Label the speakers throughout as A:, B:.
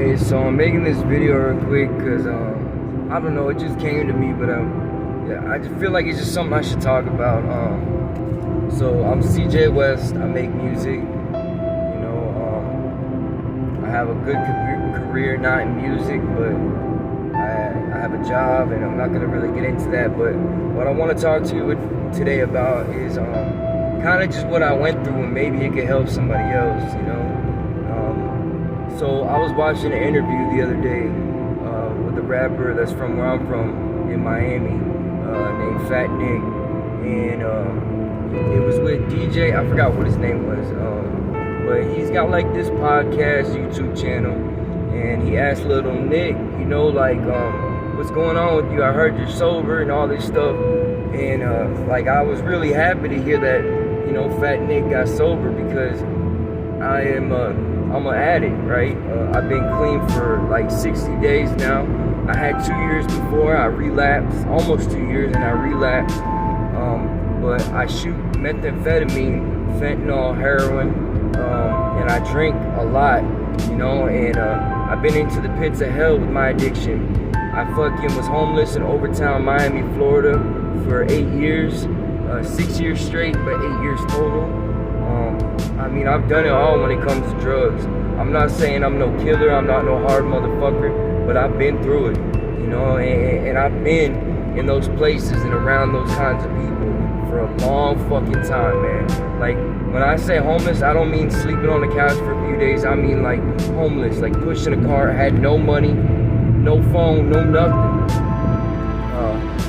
A: Hey, so I'm making this video real quick because I don't know, it just came to me, but yeah, I just feel like it's just something I should talk about. So I'm CJ West. I make music. You know, I have a good career, not in music, but I have a job, and I'm not gonna really get into that. But what I want to talk to you today about is kind of just what I went through, and maybe it could help somebody else. You know. So I was watching an interview the other day with a rapper that's from where I'm from in Miami, named Fat Nick, and it was with DJ. I forgot what his name was, but he's got like this podcast, YouTube channel, and he asked Little Nick, you know, like, what's going on with you? I heard you're sober and all this stuff, and like I was really happy to hear that, you know, Fat Nick got sober because I'm an addict, right? I've been clean for like 60 days now. I had 2 years before I relapsed, almost 2 years, and I relapsed. But I shoot methamphetamine, fentanyl, heroin, and I drink a lot, you know, and I've been into the pits of hell with my addiction. I fucking was homeless in Overtown, Miami, Florida for 8 years, 6 years straight, but 8 years total. I mean, I've done it all when it comes to drugs. I'm not saying I'm no killer, I'm not no hard motherfucker, but I've been through it, you know, and I've been in those places and around those kinds of people for a long fucking time, man. Like, when I say homeless, I don't mean sleeping on the couch for a few days. I mean like homeless, like pushing a car, had no money, no phone, no nothing.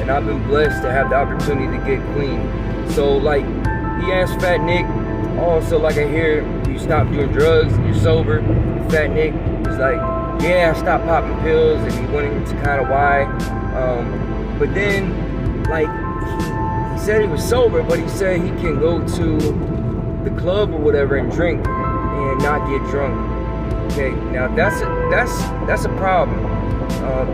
A: And I've been blessed to have the opportunity to get clean. So like, he asked Fat Nick, oh, so like I hear you stopped doing drugs, you're sober. Fat Nick was like, yeah, I stopped popping pills, and he went into kind of why. But then, like, he said he was sober, but he said he can go to the club or whatever and drink and not get drunk. Okay, now that's a problem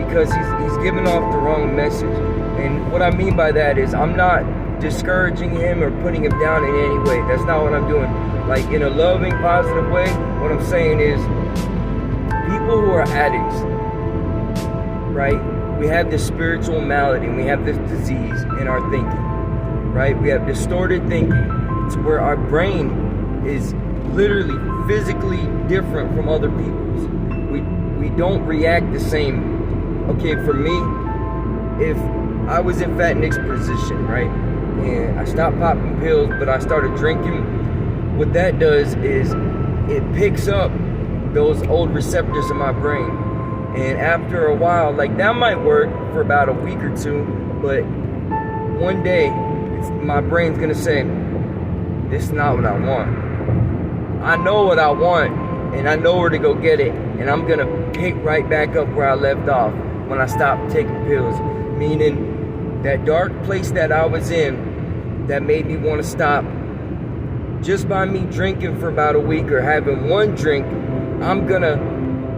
A: because he's giving off the wrong message. And what I mean by that is I'm not discouraging him or putting him down in any way. That's not what I'm doing. Like, in a loving, positive way, what I'm saying is people who are addicts, right? We have this spiritual malady, and we have this disease in our thinking, right? We have distorted thinking. It's where our brain is literally physically different from other people's. We don't react the same. Okay, for me, if I was in Fat Nick's position, right? And I stopped popping pills, but I started drinking. What that does is it picks up those old receptors in my brain. And after a while, like, that might work for about a week or two, but one day, my brain's gonna say, this is not what I want. I know what I want, and I know where to go get it, and I'm gonna pick right back up where I left off when I stopped taking pills. Meaning, that dark place that I was in that made me want to stop, just by me drinking for about a week or having one drink, I'm gonna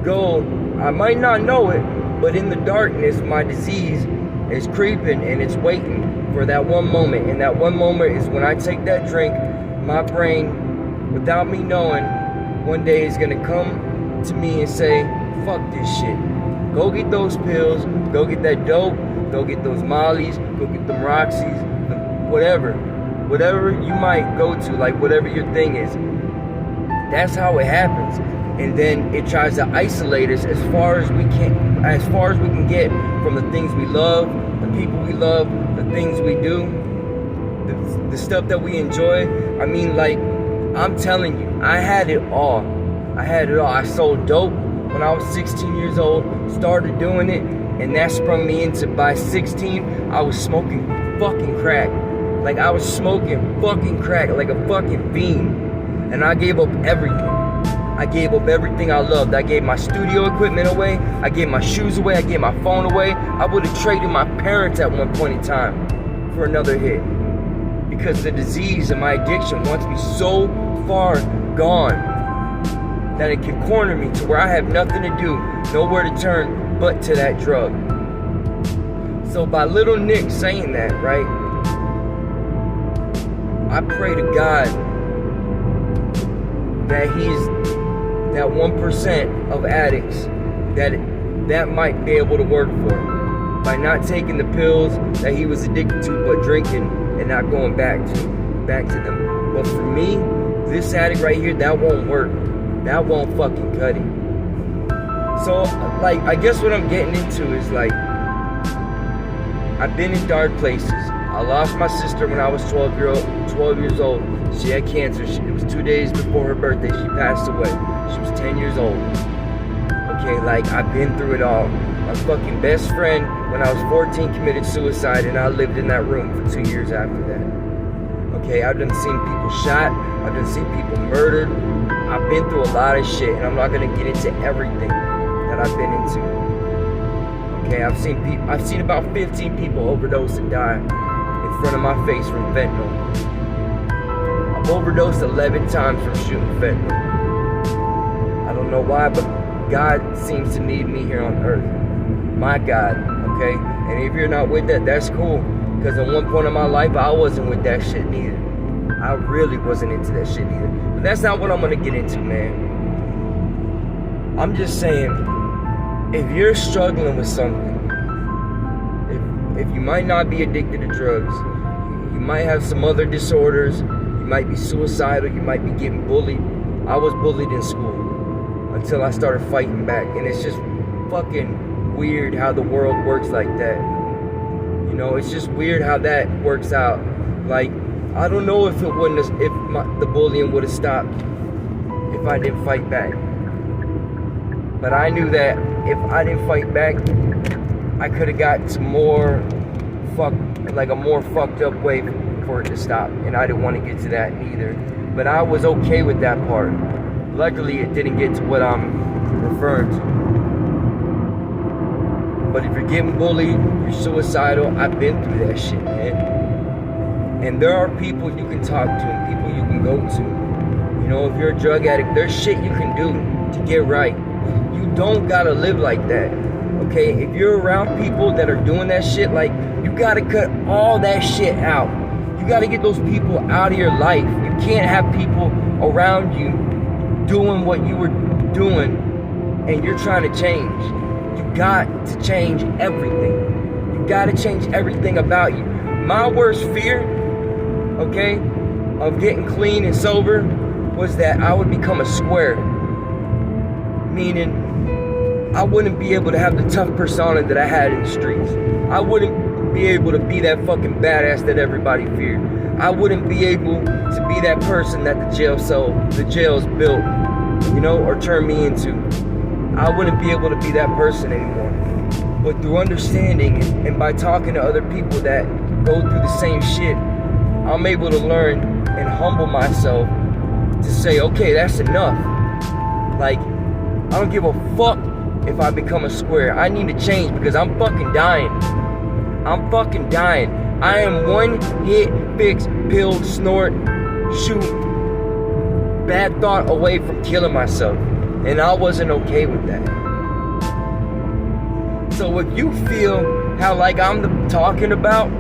A: go, I might not know it, but in the darkness, my disease is creeping and it's waiting for that one moment. And that one moment is when I take that drink, my brain, without me knowing, one day is gonna come to me and say, fuck this shit. Go get those pills, go get that dope, go get those mollies, go get them Roxys, whatever you might go to, like whatever your thing is. That's how it happens. And then it tries to isolate us as far as we can get from the things we love, the people we love, the things we do, the stuff that we enjoy. I mean, like, I'm telling you, I had it all. I sold dope when I was 16 years old, started doing it, and that sprung me into, by 16, I was smoking fucking crack. Like, I was smoking fucking crack like a fucking fiend. And I gave up everything. I gave up everything I loved. I gave my studio equipment away. I gave my shoes away. I gave my phone away. I would have traded my parents at one point in time for another hit. Because the disease and my addiction wants me so far gone that it can corner me to where I have nothing to do, nowhere to turn but to that drug. So by Little Nick saying that, right, I pray to God that he's that 1% of addicts that might be able to work for him by not taking the pills that he was addicted to, but drinking and not going back to them. But for me, this addict right here, that won't work. That won't fucking cut it. So, like, I guess what I'm getting into is, like, I've been in dark places. I lost my sister when I was 12 years old. She had cancer. It was 2 days before her birthday. She passed away. She was 10 years old. Okay, like, I've been through it all. My fucking best friend, when I was 14, committed suicide, and I lived in that room for 2 years after that. Okay, I've done seen people shot. I've done seen people murdered. I've been through a lot of shit, and I'm not gonna get into everything that I've been into. Okay, I've seen about 15 people overdose and die in front of my face from fentanyl. I've overdosed 11 times from shooting fentanyl. I don't know why, but God seems to need me here on earth. My God, okay? And if you're not with that, that's cool. Because at one point in my life, I wasn't with that shit neither. I really wasn't into that shit neither. But that's not what I'm gonna get into, man. I'm just saying, if you're struggling with something, if you might not be addicted to drugs, you might have some other disorders, you might be suicidal, you might be getting bullied. I was bullied in school until I started fighting back. And it's just fucking weird how the world works like that. You know, it's just weird how that works out. Like, I don't know if the bullying would have stopped if I didn't fight back. But I knew that if I didn't fight back, I could have got to a more fucked up way for it to stop. And I didn't want to get to that neither. But I was okay with that part. Luckily, it didn't get to what I'm referring to. But if you're getting bullied, you're suicidal, I've been through that shit, man. And there are people you can talk to and people you can go to. You know, if you're a drug addict, there's shit you can do to get right. You don't gotta live like that, okay? If you're around people that are doing that shit, like, you gotta cut all that shit out. You gotta get those people out of your life. You can't have people around you doing what you were doing and you're trying to change. You got to change everything. You got to change everything about you. My worst fear, okay, of getting clean and sober was that I would become a square. Meaning, I wouldn't be able to have the tough persona that I had in the streets. I wouldn't be able to be that fucking badass that everybody feared. I wouldn't be able to be that person that the jails built, you know, or turned me into. I wouldn't be able to be that person anymore. But through understanding and by talking to other people that go through the same shit, I'm able to learn and humble myself to say, okay, that's enough. Like, I don't give a fuck if I become a square. I need to change because I'm fucking dying. I'm fucking dying. I am one hit, fix, pill, snort, shoot, bad thought away from killing myself. And I wasn't okay with that. So if you feel how like I'm talking about,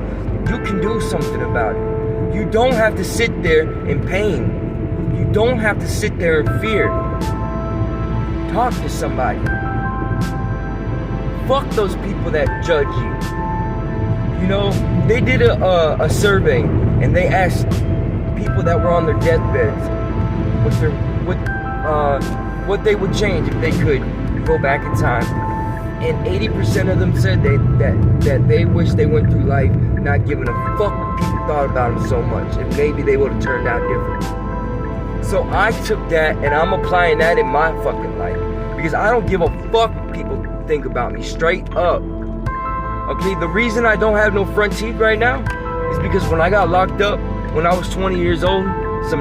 A: you can do something about it. You don't have to sit there in pain. You don't have to sit there in fear. Talk to somebody. Fuck those people that judge you. You know, they did a survey and they asked people that were on their deathbeds what they would change if they could go back in time. And 80% of them said that they wish they went through life not giving a fuck what people thought about them so much, and maybe they would have turned out different. So I took that and I'm applying that in my fucking life, because I don't give a fuck what people think about me, straight up. Okay, the reason I don't have no front teeth right now is because when I got locked up when I was 20 years old, some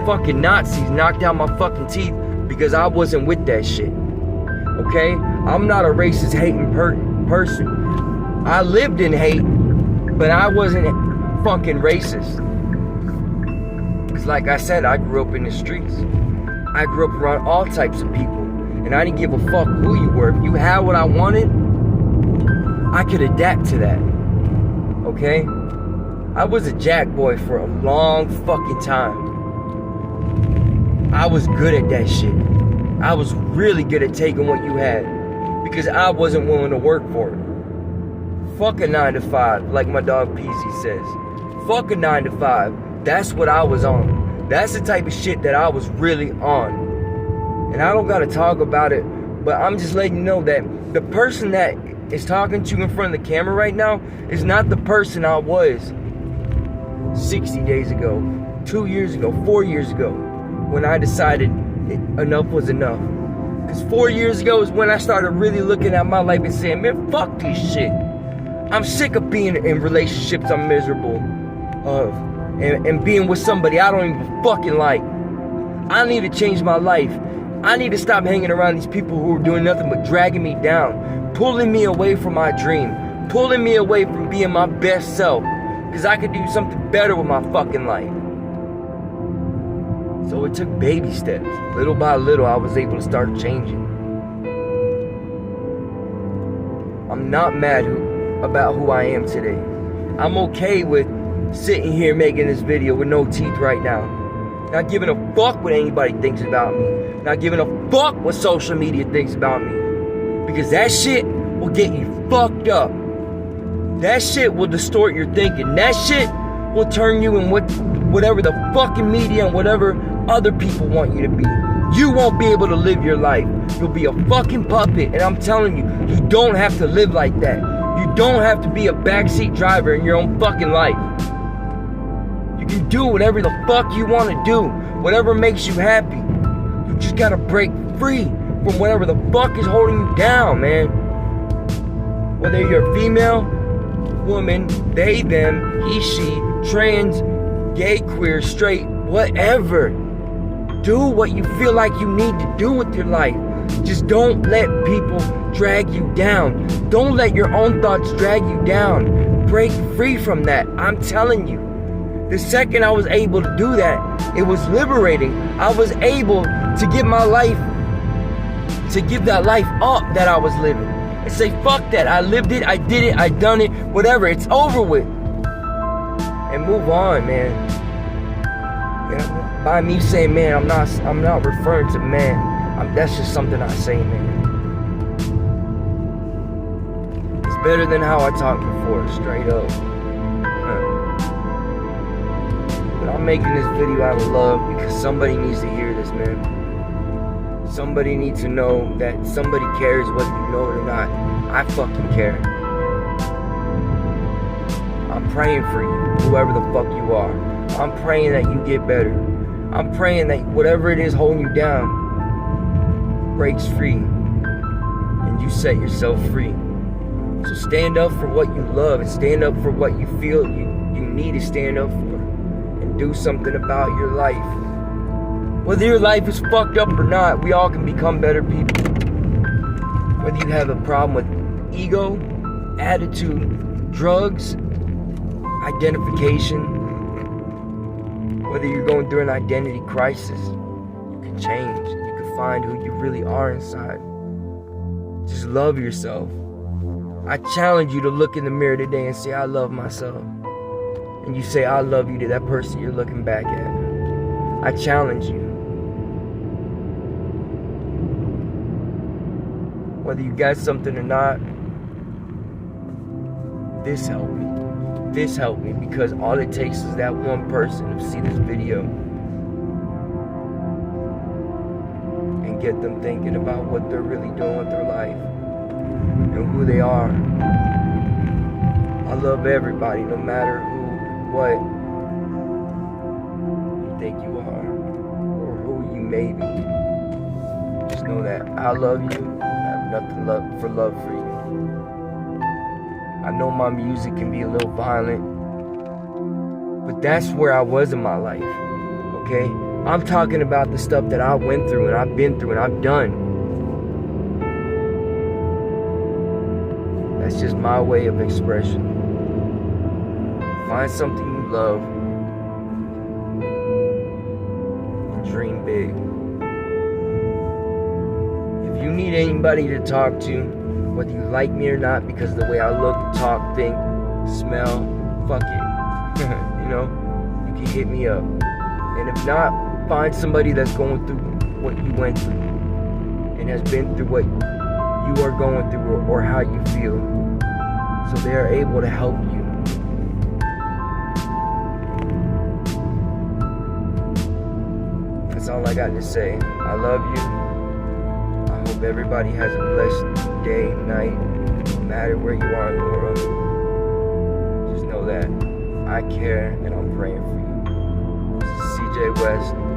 A: fucking Nazis knocked out my fucking teeth because I wasn't with that shit. Okay? I'm not a racist, hating person. I lived in hate, but I wasn't fucking racist. Because like I said, I grew up in the streets. I grew up around all types of people. And I didn't give a fuck who you were. If you had what I wanted, I could adapt to that. Okay? I was a jack boy for a long fucking time. I was good at that shit. I was really good at taking what you had because I wasn't willing to work for it. Fuck a 9 to 5, like my dog Peasy says. Fuck a 9 to 5. That's what I was on. That's the type of shit that I was really on. And I don't gotta talk about it, but I'm just letting you know that the person that is talking to you in front of the camera right now is not the person I was 60 days ago, 2 years ago, 4 years ago, when I decided enough was enough. Because 4 years ago is when I started really looking at my life and saying, man, fuck this shit. I'm sick of being in relationships I'm miserable of and being with somebody I don't even fucking like. I need to change my life. I need to stop hanging around these people who are doing nothing but dragging me down, pulling me away from my dream, pulling me away from being my best self, because I could do something better with my fucking life. So it took baby steps. Little by little, I was able to start changing. I'm not mad about who I am today. I'm okay with sitting here making this video with no teeth right now. Not giving a fuck what anybody thinks about me. Not giving a fuck what social media thinks about me. Because that shit will get you fucked up. That shit will distort your thinking. That shit will turn you in whatever the fucking media and whatever other people want you to be. You won't be able to live your life. You'll be a fucking puppet. And I'm telling you, you don't have to live like that. You don't have to be a backseat driver in your own fucking life. You can do whatever the fuck you want to do. Whatever makes you happy. You just gotta break free from whatever the fuck is holding you down, man. Whether you're a female, woman, they, them, he, she, trans, gay, queer, straight, whatever. Do what you feel like you need to do with your life. Just don't let people drag you down. Don't let your own thoughts drag you down. Break free from that. I'm telling you. The second I was able to do that, it was liberating. I was able to give my life, to give that life up that I was living. And say, fuck that. I lived it, I did it, I done it, whatever. It's over with. And move on, man. By me saying man, I'm not referring to man. That's just something I say, man. It's better than how I talked before, straight up. But I'm making this video out of love because somebody needs to hear this, man. Somebody needs to know that somebody cares whether you know it or not. I fucking care. I'm praying for you, whoever the fuck you are. I'm praying that you get better. I'm praying that whatever it is holding you down breaks free and you set yourself free. So stand up for what you love and stand up for what you feel you need to stand up for and do something about your life. Whether your life is fucked up or not, we all can become better people. Whether you have a problem with ego, attitude, drugs, identification, whether you're going through an identity crisis, you can change. You can find who you really are inside. Just love yourself. I challenge you to look in the mirror today and say, I love myself. And you say, I love you to that person you're looking back at. I challenge you. Whether you got something or not, this helped me. This helped me because all it takes is that one person to see this video and get them thinking about what they're really doing with their life and who they are. I love everybody, no matter what you think you are or who you may be. Just know that I love you. I have nothing for love for you. I know my music can be a little violent, but that's where I was in my life, okay? I'm talking about the stuff that I went through and I've been through and I've done. That's just my way of expression. Find something you love and dream big. If you need anybody to talk to, whether you like me or not, because of the way I look, talk, think, smell, fuck it. You know, you can hit me up. And if not, find somebody that's going through what you went through and has been through what you are going through or how you feel, so they are able to help you. That's all I got to say. I love you. I hope everybody has a blessed day, night, no matter where you are in the world. Just know that I care and I'm praying for you. This is CJ West.